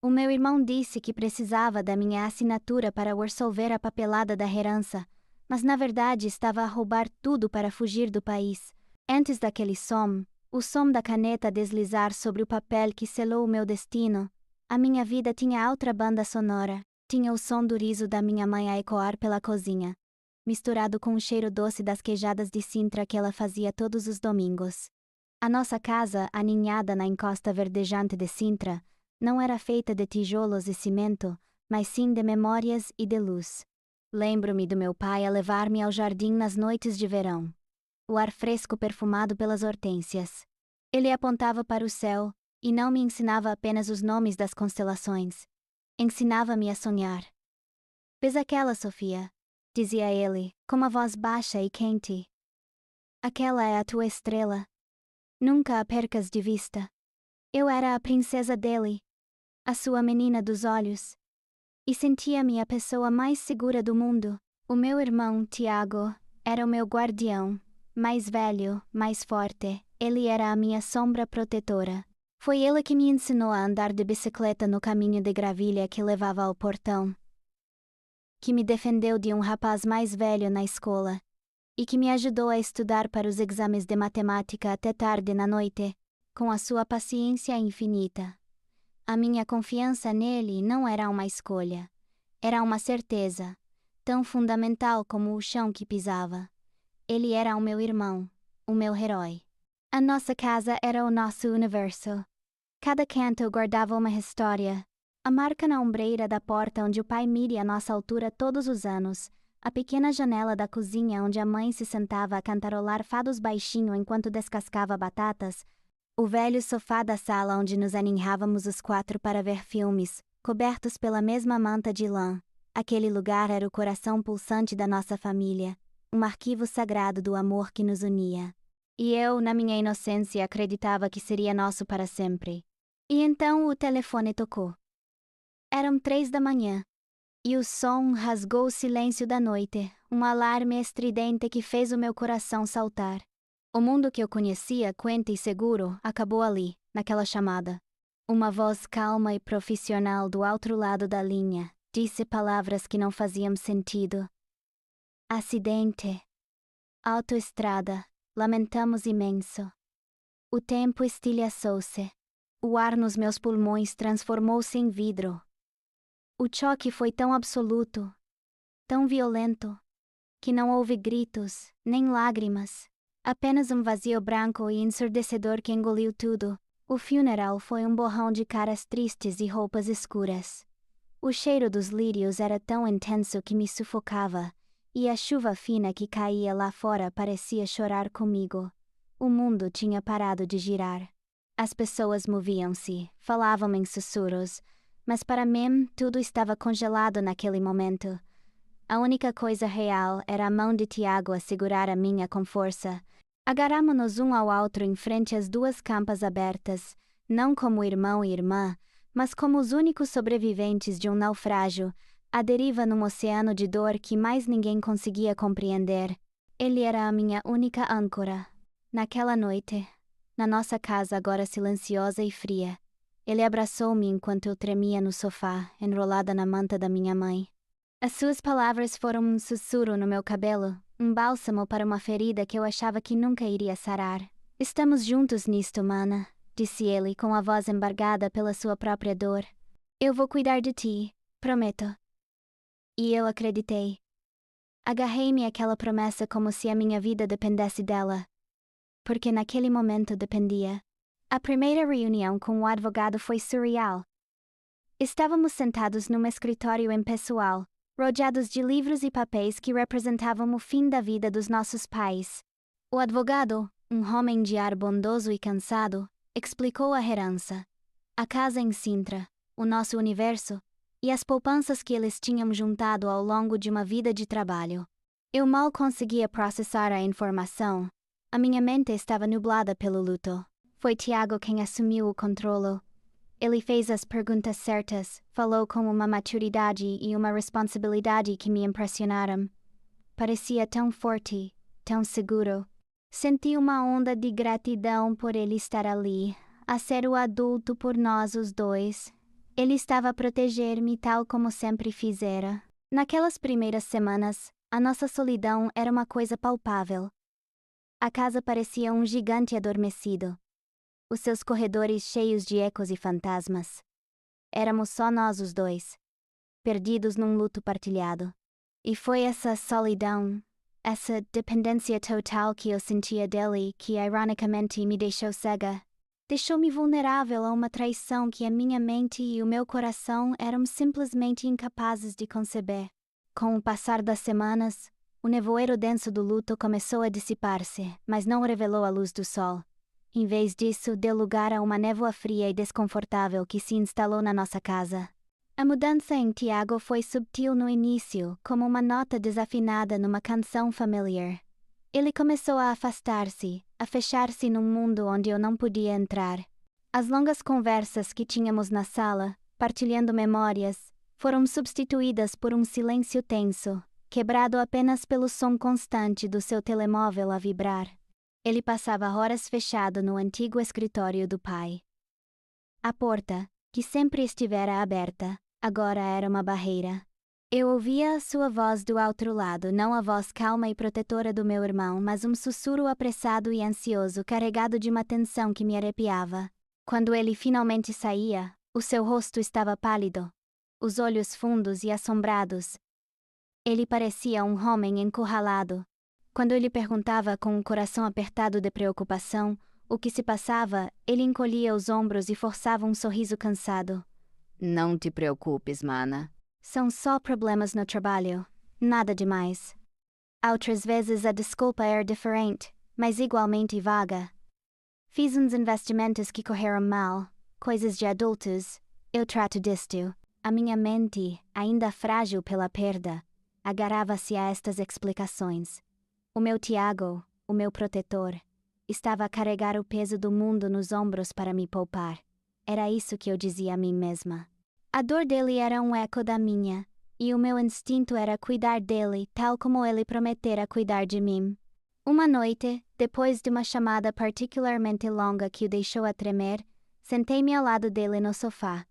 O meu irmão disse que precisava da minha assinatura para resolver a papelada da herança, mas na verdade estava a roubar tudo para fugir do país. Antes daquele som, o som da caneta deslizar sobre o papel que selou o meu destino, a minha vida tinha outra banda sonora. Tinha o som do riso da minha mãe a ecoar pela cozinha, misturado com o cheiro doce das queijadas de Sintra que ela fazia todos os domingos. A nossa casa, aninhada na encosta verdejante de Sintra, não era feita de tijolos e cimento, mas sim de memórias e de luz. Lembro-me do meu pai a levar-me ao jardim nas noites de verão. O ar fresco perfumado pelas hortênsias. Ele apontava para o céu, e não me ensinava apenas os nomes das constelações. Ensinava-me a sonhar. Vês aquela, Sofia? Dizia ele, com uma voz baixa e quente. Aquela é a tua estrela. Nunca a percas de vista. Eu era a princesa dele, a sua menina dos olhos. E sentia-me a pessoa mais segura do mundo. O meu irmão, Tiago, era o meu guardião, mais velho, mais forte. Ele era a minha sombra protetora. Foi ele que me ensinou a andar de bicicleta no caminho de gravilha que levava ao portão. Que me defendeu de um rapaz mais velho na escola. E que me ajudou a estudar para os exames de matemática até tarde na noite, com a sua paciência infinita. A minha confiança nele não era uma escolha. Era uma certeza, tão fundamental como o chão que pisava. Ele era o meu irmão, o meu herói. A nossa casa era o nosso universo. Cada canto guardava uma história. A marca na ombreira da porta onde o pai mira a nossa altura todos os anos, a pequena janela da cozinha onde a mãe se sentava a cantarolar fados baixinho enquanto descascava batatas, o velho sofá da sala onde nos aninhávamos os quatro para ver filmes, cobertos pela mesma manta de lã. Aquele lugar era o coração pulsante da nossa família, um arquivo sagrado do amor que nos unia. E eu, na minha inocência, acreditava que seria nosso para sempre. E então o telefone tocou. Eram 3 da manhã. E o som rasgou o silêncio da noite, um alarme estridente que fez o meu coração saltar. O mundo que eu conhecia, quente e seguro, acabou ali, naquela chamada. Uma voz calma e profissional do outro lado da linha disse palavras que não faziam sentido. Acidente. Autoestrada. Lamentamos imenso. O tempo estilhaçou-se. O ar nos meus pulmões transformou-se em vidro. O choque foi tão absoluto, tão violento, que não houve gritos, nem lágrimas. Apenas um vazio branco e ensurdecedor que engoliu tudo. O funeral foi um borrão de caras tristes e roupas escuras. O cheiro dos lírios era tão intenso que me sufocava, e a chuva fina que caía lá fora parecia chorar comigo. O mundo tinha parado de girar. As pessoas moviam-se, falavam em sussurros, mas para mim tudo estava congelado naquele momento. A única coisa real era a mão de Tiago a segurar a minha com força. Agarramo-nos um ao outro em frente às duas campas abertas, não como irmão e irmã, mas como os únicos sobreviventes de um naufrágio, à deriva num oceano de dor que mais ninguém conseguia compreender. Ele era a minha única âncora. Naquela noite, na nossa casa agora silenciosa e fria, ele abraçou-me enquanto eu tremia no sofá, enrolada na manta da minha mãe. As suas palavras foram um sussurro no meu cabelo, um bálsamo para uma ferida que eu achava que nunca iria sarar. Estamos juntos nisto, mana, disse ele com a voz embargada pela sua própria dor. Eu vou cuidar de ti, prometo. E eu acreditei. Agarrei-me àquela promessa como se a minha vida dependesse dela. Porque naquele momento dependia. A primeira reunião com o advogado foi surreal. Estávamos sentados num escritório impessoal, rodeados de livros e papéis que representavam o fim da vida dos nossos pais. O advogado, um homem de ar bondoso e cansado, explicou a herança, a casa em Sintra, o nosso universo, e as poupanças que eles tinham juntado ao longo de uma vida de trabalho. Eu mal conseguia processar a informação. A minha mente estava nublada pelo luto. Foi Tiago quem assumiu o controlo. Ele fez as perguntas certas, falou com uma maturidade e uma responsabilidade que me impressionaram. Parecia tão forte, tão seguro. Senti uma onda de gratidão por ele estar ali, a ser o adulto por nós os dois. Ele estava a proteger-me tal como sempre fizera. Naquelas primeiras semanas, a nossa solidão era uma coisa palpável. A casa parecia um gigante adormecido. Os seus corredores cheios de ecos e fantasmas. Éramos só nós os dois, perdidos num luto partilhado. E foi essa solidão, essa dependência total que eu sentia dele que ironicamente me deixou cega. Deixou-me vulnerável a uma traição que a minha mente e o meu coração eram simplesmente incapazes de conceber. Com o passar das semanas, o nevoeiro denso do luto começou a dissipar-se, mas não revelou a luz do sol. Em vez disso, deu lugar a uma névoa fria e desconfortável que se instalou na nossa casa. A mudança em Tiago foi subtil no início, como uma nota desafinada numa canção familiar. Ele começou a afastar-se, a fechar-se num mundo onde eu não podia entrar. As longas conversas que tínhamos na sala, partilhando memórias, foram substituídas por um silêncio tenso, quebrado apenas pelo som constante do seu telemóvel a vibrar. Ele passava horas fechado no antigo escritório do pai. A porta, que sempre estivera aberta, agora era uma barreira. Eu ouvia a sua voz do outro lado, não a voz calma e protetora do meu irmão, mas um sussurro apressado e ansioso carregado de uma tensão que me arrepiava. Quando ele finalmente saía, o seu rosto estava pálido, os olhos fundos e assombrados. Ele parecia um homem encurralado. Quando eu lhe perguntava com o coração apertado de preocupação o que se passava, ele encolhia os ombros e forçava um sorriso cansado. Não te preocupes, mana. São só problemas no trabalho. Nada demais. Outras vezes a desculpa era diferente, mas igualmente vaga. Fiz uns investimentos que correram mal, coisas de adultos. Eu trato disto. A minha mente, ainda frágil pela perda, agarrava-se a estas explicações. O meu Tiago, o meu protetor, estava a carregar o peso do mundo nos ombros para me poupar. Era isso que eu dizia a mim mesma. A dor dele era um eco da minha, e o meu instinto era cuidar dele tal como ele prometera cuidar de mim. Uma noite, depois de uma chamada particularmente longa que o deixou a tremer, sentei-me ao lado dele no sofá.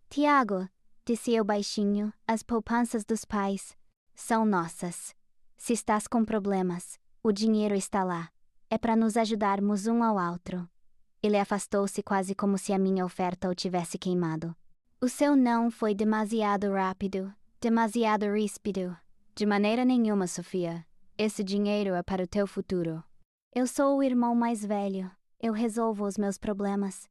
Tiago, disse eu baixinho, as poupanças dos pais são nossas. Se estás com problemas, o dinheiro está lá. É para nos ajudarmos um ao outro. Ele afastou-se quase como se a minha oferta o tivesse queimado. O seu não foi demasiado rápido, demasiado ríspido. De maneira nenhuma, Sofia. Esse dinheiro é para o teu futuro. Eu sou o irmão mais velho. Eu resolvo os meus problemas.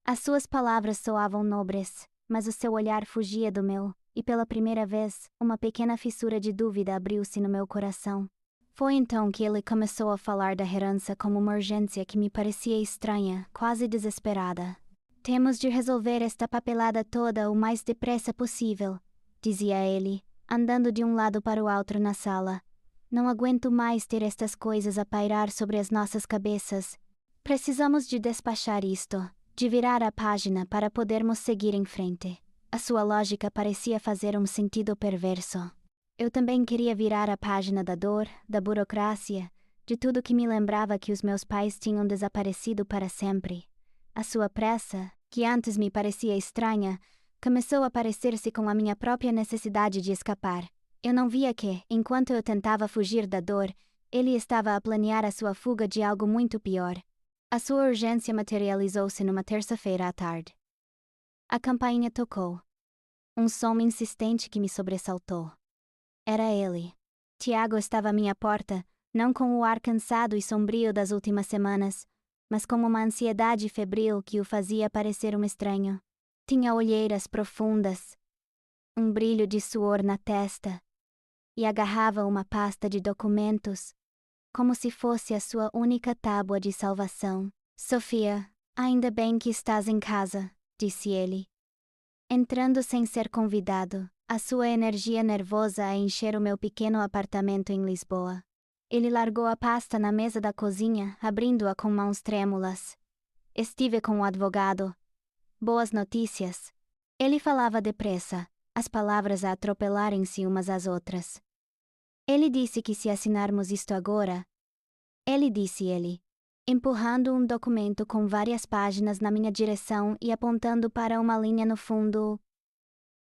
As suas palavras soavam nobres, mas o seu olhar fugia do meu, e pela primeira vez, uma pequena fissura de dúvida abriu-se no meu coração. Foi então que ele começou a falar da herança como uma urgência que me parecia estranha, quase desesperada. Temos de resolver esta papelada toda o mais depressa possível, dizia ele, andando de um lado para o outro na sala. Não aguento mais ter estas coisas a pairar sobre as nossas cabeças. Precisamos de despachar isto, de virar a página para podermos seguir em frente. A sua lógica parecia fazer um sentido perverso. Eu também queria virar a página da dor, da burocracia, de tudo que me lembrava que os meus pais tinham desaparecido para sempre. A sua pressa, que antes me parecia estranha, começou a parecer-se com a minha própria necessidade de escapar. Eu não via que, enquanto eu tentava fugir da dor, ele estava a planear a sua fuga de algo muito pior. A sua urgência materializou-se numa terça-feira à tarde. A campainha tocou. Um som insistente que me sobressaltou. Era ele. Tiago estava à minha porta, não com o ar cansado e sombrio das últimas semanas, mas com uma ansiedade febril que o fazia parecer um estranho. Tinha olheiras profundas, um brilho de suor na testa, e agarrava uma pasta de documentos, como se fosse a sua única tábua de salvação. Sofia, ainda bem que estás em casa, disse ele. Entrando sem ser convidado, a sua energia nervosa a encher o meu pequeno apartamento em Lisboa. Ele largou a pasta na mesa da cozinha, abrindo-a com mãos trêmulas. Estive com o advogado. Boas notícias. Ele falava depressa, as palavras a atropelarem-se umas às outras. Ele disse que se assinarmos isto agora... Ele. empurrando um documento com várias páginas na minha direção e apontando para uma linha no fundo.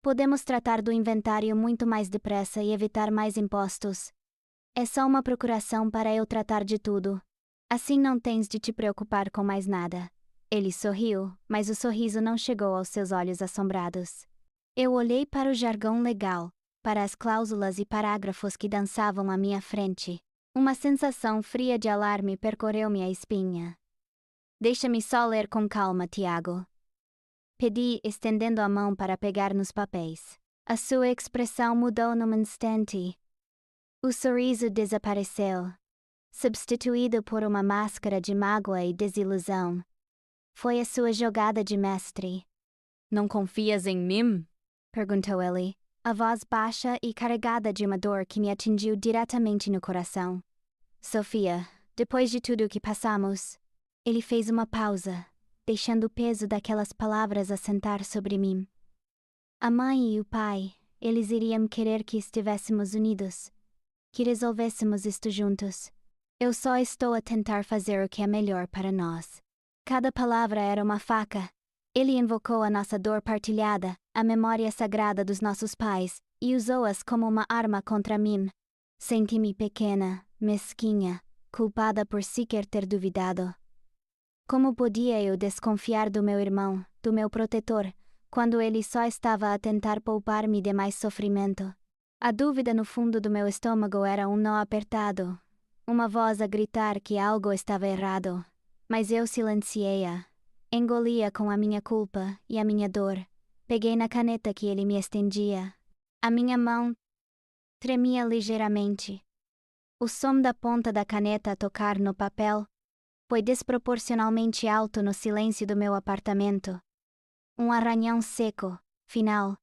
Podemos tratar do inventário muito mais depressa e evitar mais impostos. É só uma procuração para eu tratar de tudo. Assim não tens de te preocupar com mais nada. Ele sorriu, mas o sorriso não chegou aos seus olhos assombrados. Eu olhei para o jargão legal, para as cláusulas e parágrafos que dançavam à minha frente. Uma sensação fria de alarme percorreu-me a espinha. Deixa-me só ler com calma, Tiago. Pedi, estendendo a mão para pegar nos papéis. A sua expressão mudou num instante. O sorriso desapareceu, substituído por uma máscara de mágoa e desilusão. Foi a sua jogada de mestre. Não confias em mim? Perguntou ele, a voz baixa e carregada de uma dor que me atingiu diretamente no coração. Sofia, depois de tudo o que passamos... Ele fez uma pausa, deixando o peso daquelas palavras assentar sobre mim. A mãe e o pai, eles iriam querer que estivéssemos unidos, que resolvêssemos isto juntos. Eu só estou a tentar fazer o que é melhor para nós. Cada palavra era uma faca. Ele invocou a nossa dor partilhada, a memória sagrada dos nossos pais, e usou-as como uma arma contra mim. Senti-me pequena, mesquinha, culpada por sequer ter duvidado. Como podia eu desconfiar do meu irmão, do meu protetor, quando ele só estava a tentar poupar-me de mais sofrimento? A dúvida no fundo do meu estômago era um nó apertado, uma voz a gritar que algo estava errado. Mas eu silenciei-a. Engoli-a com a minha culpa e a minha dor. Peguei na caneta que ele me estendia. A minha mão tremia ligeiramente. O som da ponta da caneta a tocar no papel foi desproporcionalmente alto no silêncio do meu apartamento. Um arranhão seco, final.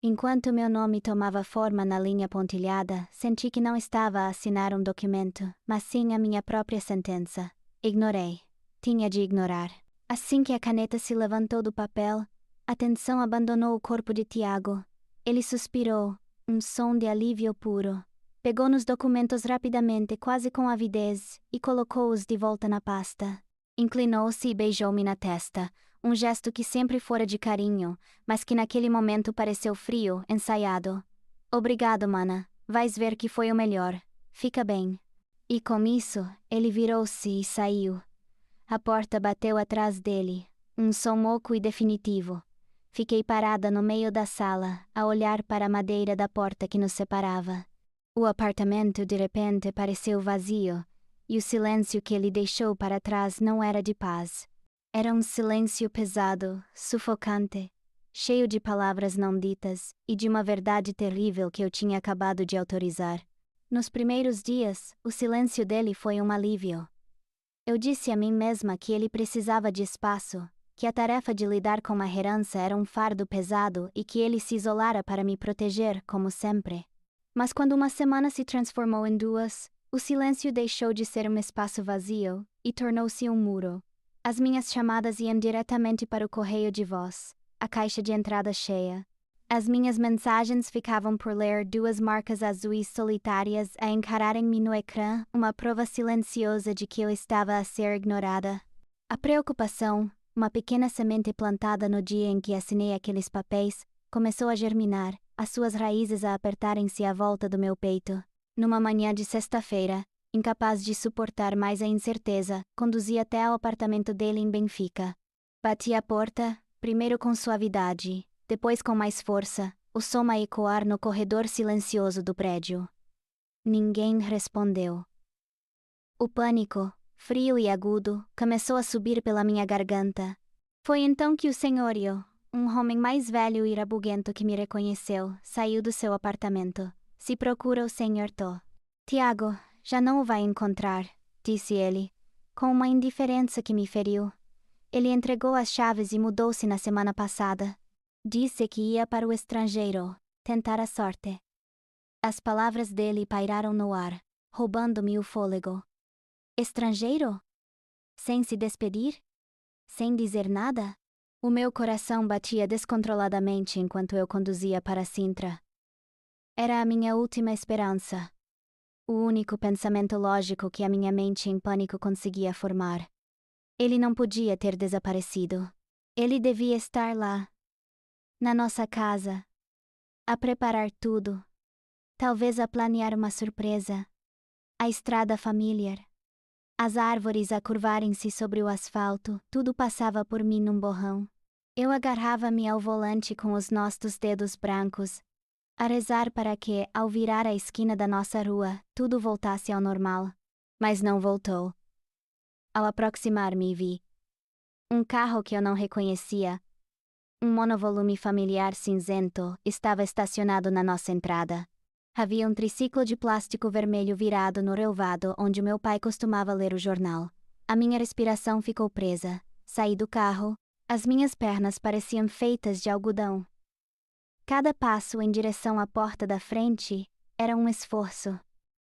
Enquanto meu nome tomava forma na linha pontilhada, senti que não estava a assinar um documento, mas sim a minha própria sentença. Ignorei. Tinha de ignorar. Assim que a caneta se levantou do papel, a tensão abandonou o corpo de Tiago. Ele suspirou, um som de alívio puro. Pegou nos documentos rapidamente, quase com avidez, e colocou-os de volta na pasta. Inclinou-se e beijou-me na testa, um gesto que sempre fora de carinho, mas que naquele momento pareceu frio, ensaiado. Obrigado, mana. Vais ver que foi o melhor. Fica bem. E com isso, ele virou-se e saiu. A porta bateu atrás dele, um som oco e definitivo. Fiquei parada no meio da sala, a olhar para a madeira da porta que nos separava. O apartamento de repente pareceu vazio, e o silêncio que ele deixou para trás não era de paz. Era um silêncio pesado, sufocante, cheio de palavras não ditas e de uma verdade terrível que eu tinha acabado de autorizar. Nos primeiros dias, o silêncio dele foi um alívio. Eu disse a mim mesma que ele precisava de espaço, que a tarefa de lidar com a herança era um fardo pesado e que ele se isolara para me proteger, como sempre. Mas quando uma semana se transformou em 2, o silêncio deixou de ser um espaço vazio e tornou-se um muro. As minhas chamadas iam diretamente para o correio de voz, a caixa de entrada cheia. As minhas mensagens ficavam por ler 2 marcas azuis solitárias a encararem-me no ecrã, uma prova silenciosa de que eu estava a ser ignorada. A preocupação, uma pequena semente plantada no dia em que assinei aqueles papéis, começou a germinar, as suas raízes a apertarem-se à volta do meu peito. Numa manhã de sexta-feira, incapaz de suportar mais a incerteza, conduzi até ao apartamento dele em Benfica. Bati à porta, primeiro com suavidade, depois com mais força, o som a ecoar no corredor silencioso do prédio. Ninguém respondeu. O pânico, frio e agudo, começou a subir pela minha garganta. Foi então que o senhorio, um homem mais velho e rabugento que me reconheceu, saiu do seu apartamento. Se procura o senhor To. Tiago, já não o vai encontrar, disse ele, com uma indiferença que me feriu. Ele entregou as chaves e mudou-se na semana passada. Disse que ia para o estrangeiro, tentar a sorte. As palavras dele pairaram no ar, roubando-me o fôlego. Estrangeiro? Sem se despedir? Sem dizer nada? O meu coração batia descontroladamente enquanto eu conduzia para Sintra. Era a minha última esperança. O único pensamento lógico que a minha mente em pânico conseguia formar. Ele não podia ter desaparecido. Ele devia estar lá, na nossa casa, a preparar tudo. Talvez a planear uma surpresa. A estrada familiar. As árvores a curvarem-se sobre o asfalto, tudo passava por mim num borrão. Eu agarrava-me ao volante com os nossos dedos brancos, a rezar para que, ao virar a esquina da nossa rua, tudo voltasse ao normal. Mas não voltou. Ao aproximar-me, vi um carro que eu não reconhecia. Um monovolume familiar cinzento estava estacionado na nossa entrada. Havia um triciclo de plástico vermelho virado no relvado onde meu pai costumava ler o jornal. A minha respiração ficou presa. Saí do carro. As minhas pernas pareciam feitas de algodão. Cada passo em direção à porta da frente era um esforço.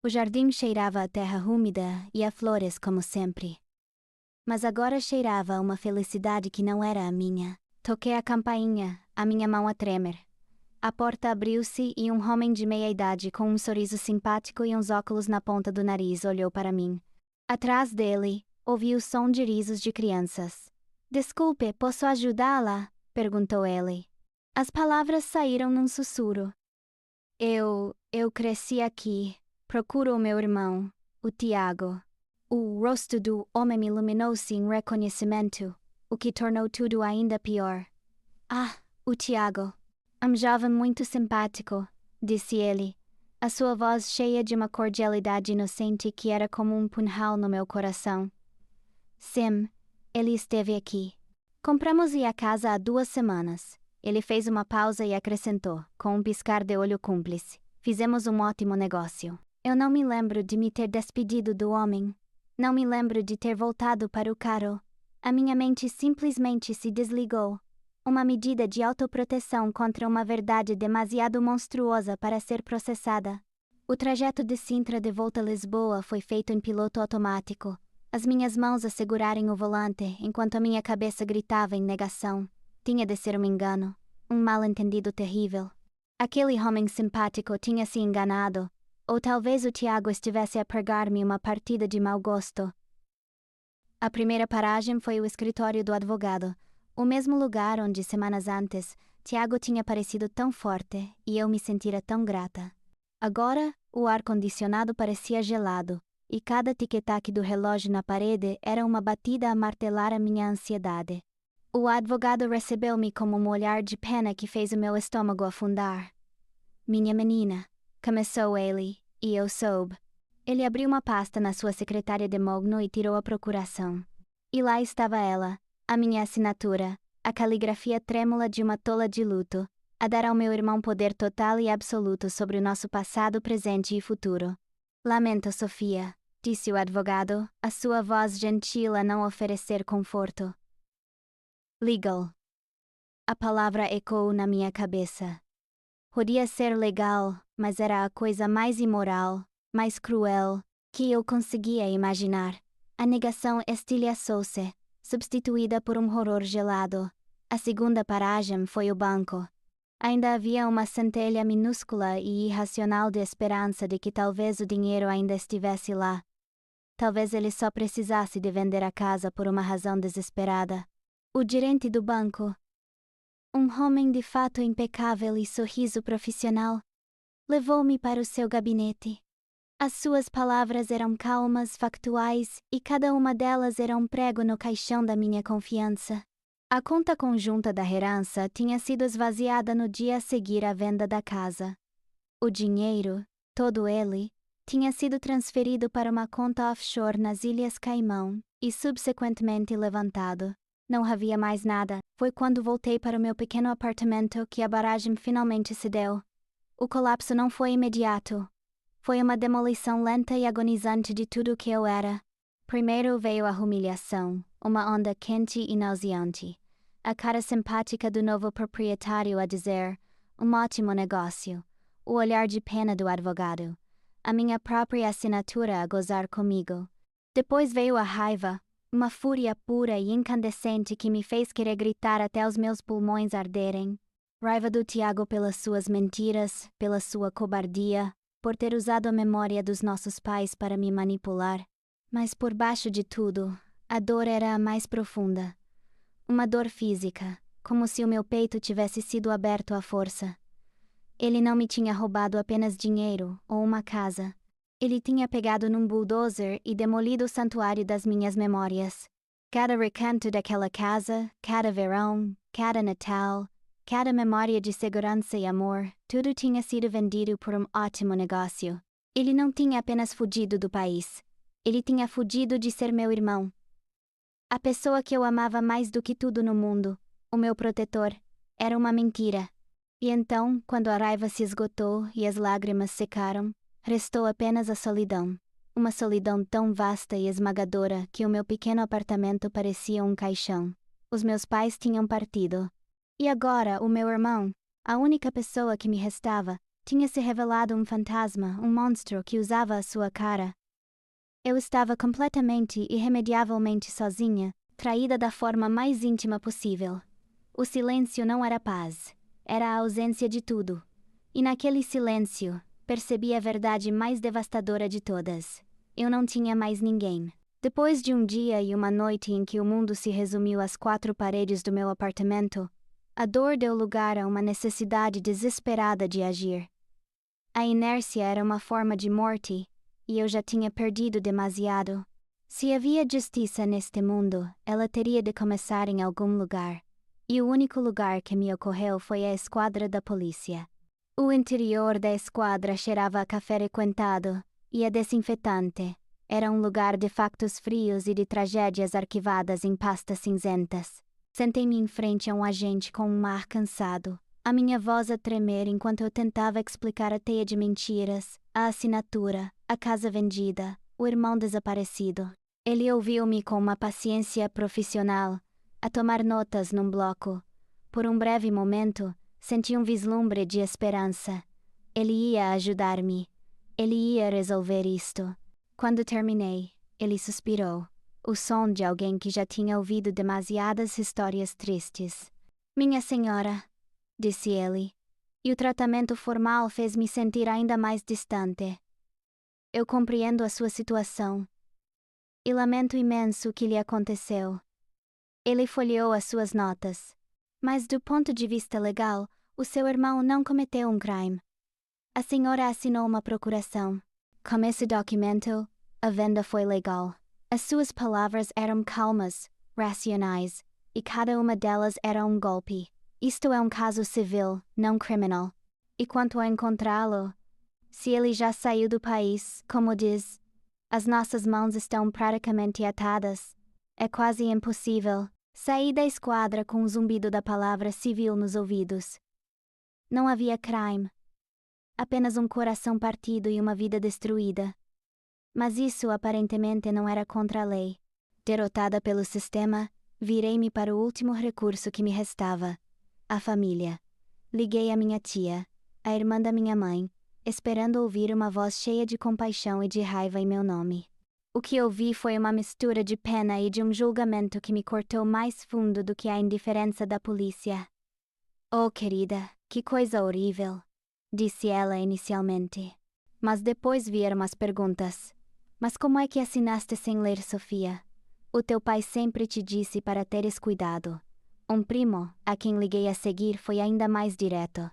O jardim cheirava a terra úmida e a flores como sempre. Mas agora cheirava a uma felicidade que não era a minha. Toquei a campainha, a minha mão a tremer. A porta abriu-se e um homem de meia-idade com um sorriso simpático e uns óculos na ponta do nariz olhou para mim. Atrás dele, ouvi o som de risos de crianças. "Desculpe, posso ajudá-la?" perguntou ele. As palavras saíram num sussurro. Eu cresci aqui. Procuro o meu irmão, o Tiago." O rosto do homem iluminou-se em reconhecimento, o que tornou tudo ainda pior. "Ah, o Tiago. Um jovem muito simpático", disse ele, a sua voz cheia de uma cordialidade inocente que era como um punhal no meu coração. "Sim, ele esteve aqui. Compramos-lhe a casa há 2 semanas." Ele fez uma pausa e acrescentou, com um piscar de olho cúmplice: "Fizemos um ótimo negócio." Eu não me lembro de me ter despedido do homem. Não me lembro de ter voltado para o carro. A minha mente simplesmente se desligou. Uma medida de autoproteção contra uma verdade demasiado monstruosa para ser processada. O trajeto de Sintra de volta a Lisboa foi feito em piloto automático, as minhas mãos a segurarem o volante enquanto a minha cabeça gritava em negação. Tinha de ser um engano, um mal-entendido terrível. Aquele homem simpático tinha se enganado, ou talvez o Tiago estivesse a pregar-me uma partida de mau gosto. A primeira paragem foi o escritório do advogado, o mesmo lugar onde, semanas antes, Tiago tinha parecido tão forte e eu me sentira tão grata. Agora, o ar-condicionado parecia gelado, e cada tic-tac do relógio na parede era uma batida a martelar a minha ansiedade. O advogado recebeu-me com um olhar de pena que fez o meu estômago afundar. "Minha menina", começou ele, e eu soube. Ele abriu uma pasta na sua secretária de mogno e tirou a procuração. E lá estava ela, a minha assinatura, a caligrafia trêmula de uma tola de luto, a dar ao meu irmão poder total e absoluto sobre o nosso passado, presente e futuro. "Lamento, Sofia", disse o advogado, a sua voz gentil a não oferecer conforto. "Legal." A palavra ecoou na minha cabeça. Podia ser legal, mas era a coisa mais imoral, mais cruel, que eu conseguia imaginar. A negação estilhaçou-se, substituída por um horror gelado. A segunda paragem foi o banco. Ainda havia uma centelha minúscula e irracional de esperança de que talvez o dinheiro ainda estivesse lá. Talvez ele só precisasse de vender a casa por uma razão desesperada. O gerente do banco, um homem de fato impecável e sorriso profissional, levou-me para o seu gabinete. As suas palavras eram calmas, factuais, e cada uma delas era um prego no caixão da minha confiança. A conta conjunta da herança tinha sido esvaziada no dia a seguir à venda da casa. O dinheiro, todo ele, tinha sido transferido para uma conta offshore nas Ilhas Caimão e subsequentemente levantado. Não havia mais nada. Foi quando voltei para o meu pequeno apartamento que a barragem finalmente se deu. O colapso não foi imediato. Foi uma demolição lenta e agonizante de tudo o que eu era. Primeiro veio a humilhação, uma onda quente e nauseante. A cara simpática do novo proprietário a dizer, "Um ótimo negócio." O olhar de pena do advogado. A minha própria assinatura a gozar comigo. Depois veio a raiva, uma fúria pura e incandescente que me fez querer gritar até os meus pulmões arderem. Raiva do Tiago pelas suas mentiras, pela sua cobardia, por ter usado a memória dos nossos pais para me manipular. Mas por baixo de tudo, A dor era a mais profunda. Uma dor física, como se o meu peito tivesse sido aberto à força. Ele não me tinha roubado apenas dinheiro ou uma casa. Ele tinha pegado num bulldozer e demolido o santuário das minhas memórias. Cada recanto daquela casa, cada verão, cada Natal, cada memória de segurança e amor, tudo tinha sido vendido por um ótimo negócio. Ele não tinha apenas fugido do país. Ele tinha fugido de ser meu irmão. A pessoa que eu amava mais do que tudo no mundo, o meu protetor, era uma mentira. E então, quando a raiva se esgotou e as lágrimas secaram, restou apenas a solidão. Uma solidão tão vasta e esmagadora que o meu pequeno apartamento parecia um caixão. Os meus pais tinham partido. E agora, o meu irmão, a única pessoa que me restava, tinha se revelado um fantasma, um monstro que usava a sua cara. Eu estava completamente e irremediavelmente sozinha, traída da forma mais íntima possível. O silêncio não era paz, era a ausência de tudo. E naquele silêncio, percebi a verdade mais devastadora de todas. Eu não tinha mais ninguém. Depois de um dia e uma noite em que o mundo se resumiu às 4 paredes do meu apartamento, a dor deu lugar a uma necessidade desesperada de agir. A inércia era uma forma de morte, e eu já tinha perdido demasiado. Se havia justiça neste mundo, ela teria de começar em algum lugar. E o único lugar que me ocorreu foi a esquadra da polícia. O interior da esquadra cheirava a café requentado e a desinfetante. Era um lugar de factos frios e de tragédias arquivadas em pastas cinzentas. Sentei-me em frente a um agente com um ar cansado, a minha voz a tremer enquanto eu tentava explicar a teia de mentiras, a assinatura, a casa vendida, o irmão desaparecido. Ele ouviu-me com uma paciência profissional, a tomar notas num bloco. Por um breve momento, senti um vislumbre de esperança. Ele ia ajudar-me. Ele ia resolver isto. Quando terminei, ele suspirou. O som de alguém que já tinha ouvido demasiadas histórias tristes. Minha senhora, disse ele, e o tratamento formal fez-me sentir ainda mais distante. Eu compreendo a sua situação. E lamento imenso o que lhe aconteceu. Ele folheou as suas notas. Mas do ponto de vista legal, o seu irmão não cometeu um crime. A senhora assinou uma procuração. Com esse documento, a venda foi legal. As suas palavras eram calmas, racionais, e cada uma delas era um golpe. Isto é um caso civil, não criminal. E quanto a encontrá-lo, se ele já saiu do país, como diz, as nossas mãos estão praticamente atadas. É quase impossível. Saí da esquadra com o zumbido da palavra civil nos ouvidos. Não havia crime. Apenas um coração partido e uma vida destruída. Mas isso aparentemente não era contra a lei. Derrotada pelo sistema, virei-me para o último recurso que me restava: a família. Liguei à minha tia, a irmã da minha mãe, esperando ouvir uma voz cheia de compaixão e de raiva em meu nome. O que ouvi foi uma mistura de pena e de um julgamento que me cortou mais fundo do que a indiferença da polícia. Oh, querida, que coisa horrível, disse ela inicialmente. Mas depois vieram as perguntas. Mas como é que assinaste sem ler, Sofia? O teu pai sempre te disse para teres cuidado. Um primo, a quem liguei a seguir, foi ainda mais direto.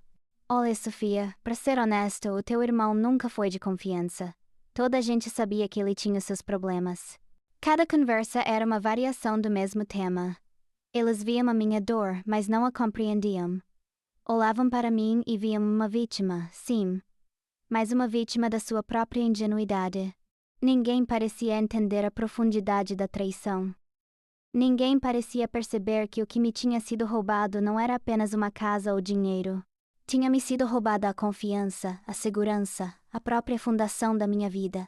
Olha, Sofia, para ser honesto, o teu irmão nunca foi de confiança. Toda a gente sabia que ele tinha seus problemas. Cada conversa era uma variação do mesmo tema. Eles viam a minha dor, mas não a compreendiam. Olhavam para mim e viam uma vítima, sim, mas uma vítima da sua própria ingenuidade. Ninguém parecia entender a profundidade da traição. Ninguém parecia perceber que o que me tinha sido roubado não era apenas uma casa ou dinheiro. Tinha-me sido roubada a confiança, a segurança, a própria fundação da minha vida.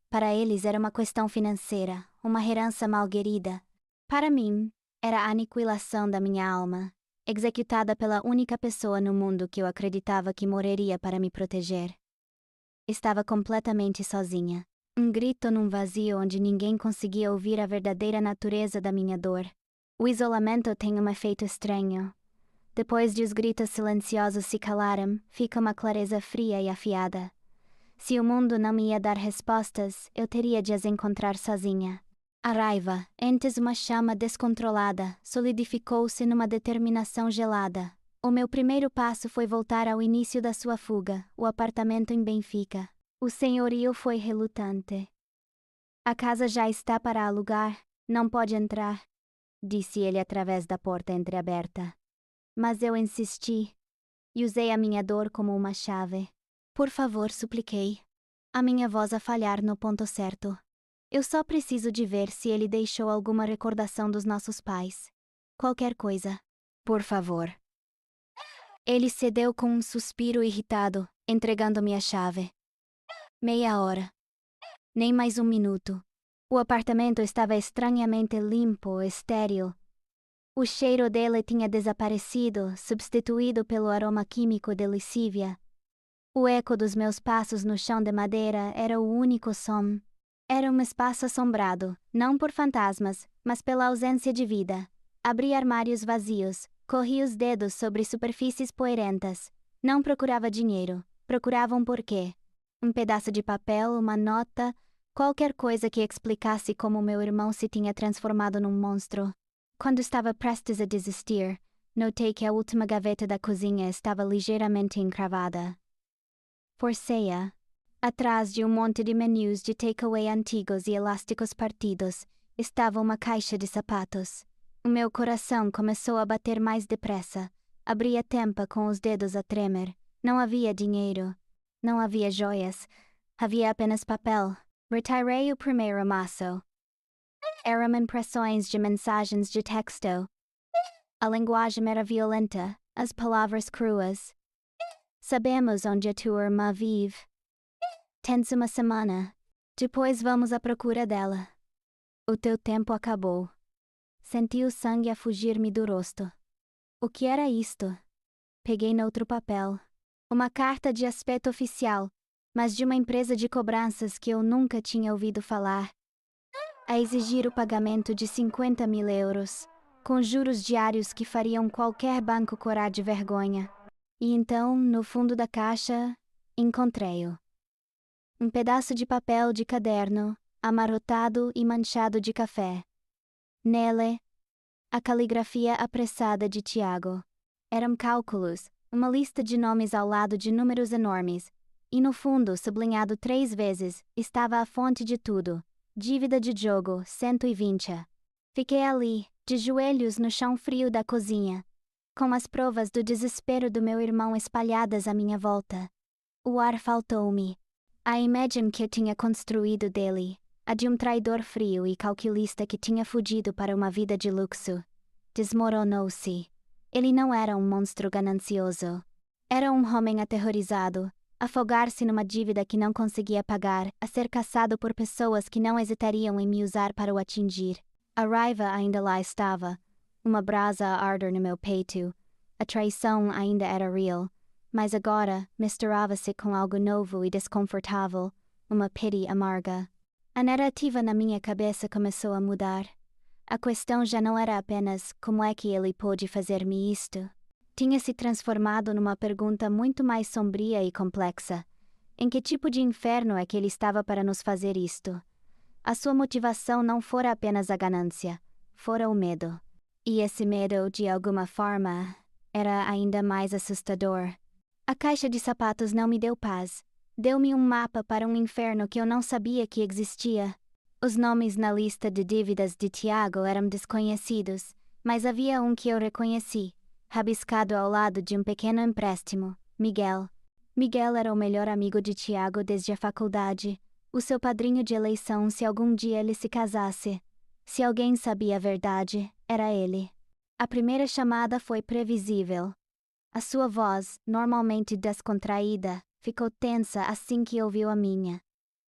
Para eles era uma questão financeira, uma herança malquerida. Para mim, era a aniquilação da minha alma, executada pela única pessoa no mundo que eu acreditava que morreria para me proteger. Estava completamente sozinha. Um grito num vazio onde ninguém conseguia ouvir a verdadeira natureza da minha dor. O isolamento tem um efeito estranho. Depois de os gritos silenciosos se calarem, fica uma clareza fria e afiada. Se o mundo não me ia dar respostas, eu teria de as encontrar sozinha. A raiva, antes uma chama descontrolada, solidificou-se numa determinação gelada. O meu primeiro passo foi voltar ao início da sua fuga, o apartamento em Benfica. O senhorio foi relutante. A casa já está para alugar, não pode entrar, disse ele através da porta entreaberta. Mas eu insisti, e usei a minha dor como uma chave. Por favor, supliquei. A minha voz a falhar no ponto certo. Eu só preciso de ver se ele deixou alguma recordação dos nossos pais. Qualquer coisa. Por favor. Ele cedeu com um suspiro irritado, entregando-me a chave. Meia hora. Nem mais um minuto. O apartamento estava estranhamente limpo, estéril. O cheiro dele tinha desaparecido, substituído pelo aroma químico de lascívia. O eco dos meus passos no chão de madeira era o único som. Era um espaço assombrado, não por fantasmas, mas pela ausência de vida. Abri armários vazios, corri os dedos sobre superfícies poeirentas. Não procurava dinheiro, procurava um porquê. Um pedaço de papel, uma nota, qualquer coisa que explicasse como meu irmão se tinha transformado num monstro. Quando estava prestes a desistir, notei que a última gaveta da cozinha estava ligeiramente encravada. Forcei-a. Atrás de um monte de menus de takeaway antigos e elásticos partidos, estava uma caixa de sapatos. O meu coração começou a bater mais depressa. Abri a tampa com os dedos a tremer. Não havia dinheiro. Não havia joias. Havia apenas papel. Retirei o primeiro maço. Eram impressões de mensagens de texto. A linguagem era violenta, as palavras cruas. Sabemos onde a tua irmã vive. Tens uma semana. Depois vamos à procura dela. O teu tempo acabou. Senti o sangue a fugir-me do rosto. O que era isto? Peguei noutro papel. Uma carta de aspecto oficial, mas de uma empresa de cobranças que eu nunca tinha ouvido falar. A exigir o pagamento de 50.000 euros, com juros diários que fariam qualquer banco corar de vergonha. E então, no fundo da caixa, encontrei-o. Um pedaço de papel de caderno, amarrotado e manchado de café. Nele, a caligrafia apressada de Tiago. Eram cálculos, uma lista de nomes ao lado de números enormes, e no fundo, sublinhado 3 vezes, estava a fonte de tudo. Dívida de jogo, 120. Fiquei ali, de joelhos no chão frio da cozinha, com as provas do desespero do meu irmão espalhadas à minha volta. O ar faltou-me. A imagem que eu tinha construído dele, a de um traidor frio e calculista que tinha fugido para uma vida de luxo, desmoronou-se. Ele não era um monstro ganancioso. Era um homem aterrorizado, afogar-se numa dívida que não conseguia pagar, a ser caçado por pessoas que não hesitariam em me usar para o atingir. A raiva ainda lá estava, uma brasa a arder no meu peito. A traição ainda era real. Mas agora misturava-se com algo novo e desconfortável, uma pity amarga. A narrativa na minha cabeça começou a mudar. A questão já não era apenas como é que ele pôde fazer-me isto. Tinha se transformado numa pergunta muito mais sombria e complexa. Em que tipo de inferno é que ele estava para nos fazer isto? A sua motivação não fora apenas a ganância, fora o medo. E esse medo, de alguma forma, era ainda mais assustador. A caixa de sapatos não me deu paz. Deu-me um mapa para um inferno que eu não sabia que existia. Os nomes na lista de dívidas de Tiago eram desconhecidos, mas havia um que eu reconheci, rabiscado ao lado de um pequeno empréstimo, Miguel. Miguel era o melhor amigo de Tiago desde a faculdade, o seu padrinho de eleição se algum dia ele se casasse. Se alguém sabia a verdade, era ele. A primeira chamada foi previsível. A sua voz, normalmente descontraída, ficou tensa assim que ouviu a minha.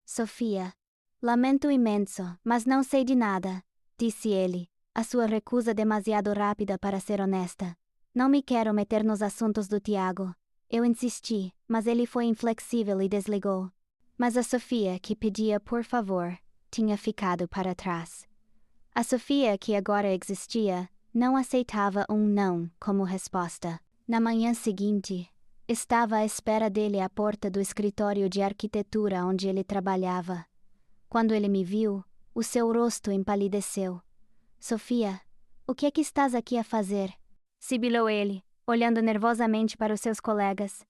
Sofia. Lamento imenso, mas não sei de nada, disse ele, a sua recusa demasiado rápida para ser honesta. Não me quero meter nos assuntos do Tiago. Eu insisti, mas ele foi inflexível e desligou. Mas a Sofia, que pedia por favor, tinha ficado para trás. A Sofia, que agora existia, não aceitava um não como resposta. Na manhã seguinte, estava à espera dele à porta do escritório de arquitetura onde ele trabalhava. Quando ele me viu, O seu rosto empalideceu. Sofia, o que é que estás aqui a fazer? Sibilou ele, olhando nervosamente para os seus colegas.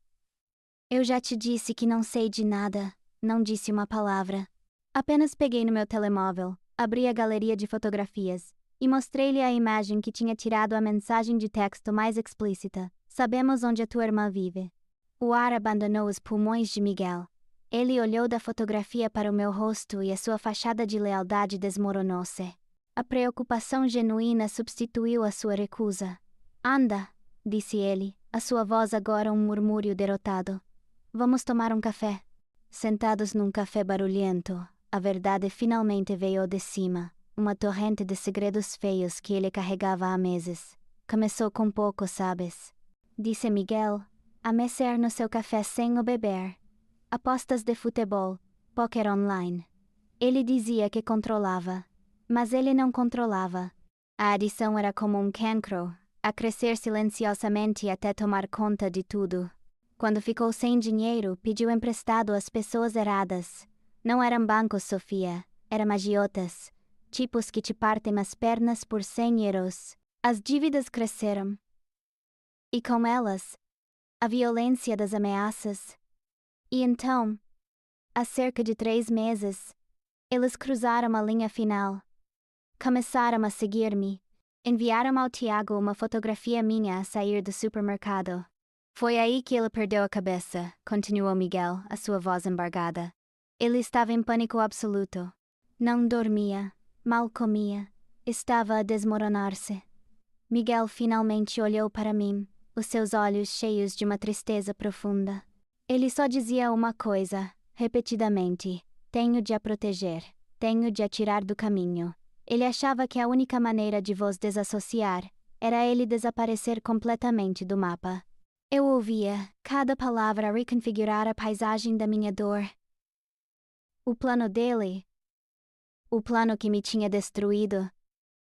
Eu já te disse que não sei de nada, não disse uma palavra. Apenas peguei no meu telemóvel, abri a galeria de fotografias e mostrei-lhe a imagem que tinha tirado a mensagem de texto mais explícita. Sabemos onde a tua irmã vive. O ar abandonou os pulmões de Miguel. Ele olhou da fotografia para o meu rosto e a sua fachada de lealdade desmoronou-se. A preocupação genuína substituiu a sua recusa. Anda, disse ele, a sua voz agora um murmúrio derrotado. Vamos tomar um café. Sentados num café barulhento, a verdade finalmente veio de cima, uma torrente de segredos feios que ele carregava há meses. Começou com pouco, sabes? Disse Miguel, a mexer no seu café sem o beber. Apostas de futebol, poker online. Ele dizia que controlava, mas ele não controlava. A adição era como um cancro, a crescer silenciosamente até tomar conta de tudo. Quando ficou sem dinheiro, pediu emprestado às pessoas erradas. Não eram bancos, Sofia, eram agiotas, tipos que te partem as pernas por 100 euros. As dívidas cresceram. E com elas, a violência das ameaças. E então, há cerca de 3 meses, eles cruzaram a linha final. Começaram a seguir-me. Enviaram ao Tiago uma fotografia minha a sair do supermercado. Foi aí que ele perdeu a cabeça, continuou Miguel, a sua voz embargada. Ele estava em pânico absoluto. Não dormia, mal comia, estava a desmoronar-se. Miguel finalmente olhou para mim, os seus olhos cheios de uma tristeza profunda. Ele só dizia uma coisa, repetidamente: tenho de a proteger, tenho de a tirar do caminho. Ele achava que a única maneira de vos desassociar era ele desaparecer completamente do mapa. Eu ouvia, cada palavra a reconfigurar a paisagem da minha dor. O plano dele, o plano que me tinha destruído,